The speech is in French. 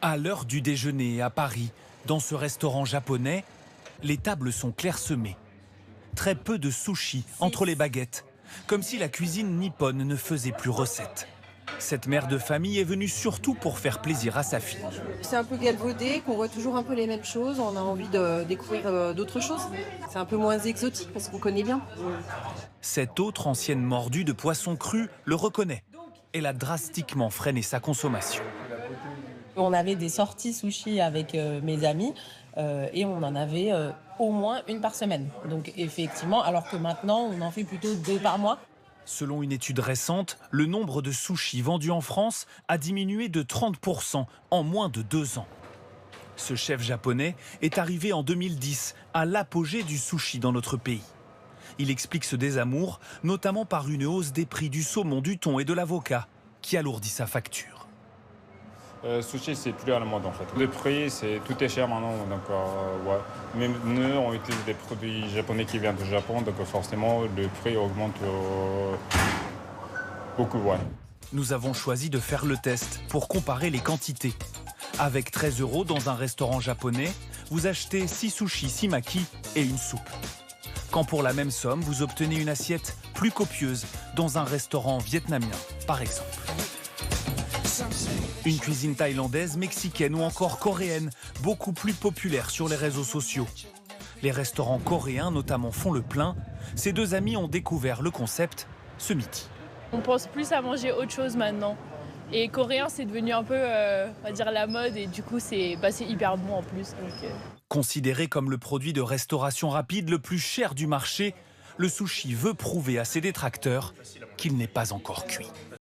À l'heure du déjeuner à Paris, dans ce restaurant japonais, les tables sont clairsemées. Très peu de sushi entre les baguettes, comme si la cuisine nippone ne faisait plus recette. Cette mère de famille est venue surtout pour faire plaisir à sa fille. C'est un peu galvaudé, qu'on voit toujours un peu les mêmes choses. On a envie de découvrir d'autres choses. C'est un peu moins exotique parce qu'on connaît bien. Cette autre ancienne mordue de poisson cru le reconnaît. Elle a drastiquement freiné sa consommation. On avait des sorties sushi avec mes amis et on en avait au moins une par semaine. Donc effectivement, alors que maintenant, on en fait plutôt 2 par mois. Selon une étude récente, le nombre de sushis vendus en France a diminué de 30% en moins de 2 ans. Ce chef japonais est arrivé en 2010 à l'apogée du sushi dans notre pays. Il explique ce désamour, notamment par une hausse des prix du saumon, du thon et de l'avocat, qui alourdit sa facture. Sushi, c'est plus à la mode en fait. Le prix, tout est cher maintenant. Donc, ouais. Même nous, on utilise des produits japonais qui viennent du Japon, donc forcément, le prix augmente beaucoup. Ouais. Nous avons choisi de faire le test pour comparer les quantités. Avec 13 € dans un restaurant japonais, vous achetez 6 sushis, 6 makis et une soupe. Quand pour la même somme, vous obtenez une assiette plus copieuse dans un restaurant vietnamien, par exemple. Une cuisine thaïlandaise, mexicaine ou encore coréenne, beaucoup plus populaire sur les réseaux sociaux. Les restaurants coréens notamment font le plein. Ces deux amis ont découvert le concept ce midi. On pense plus à manger autre chose maintenant. Et coréen, c'est devenu un peu, on va dire, la mode et du coup, c'est hyper bon en plus. Considéré comme le produit de restauration rapide le plus cher du marché, le sushi veut prouver à ses détracteurs qu'il n'est pas encore cuit.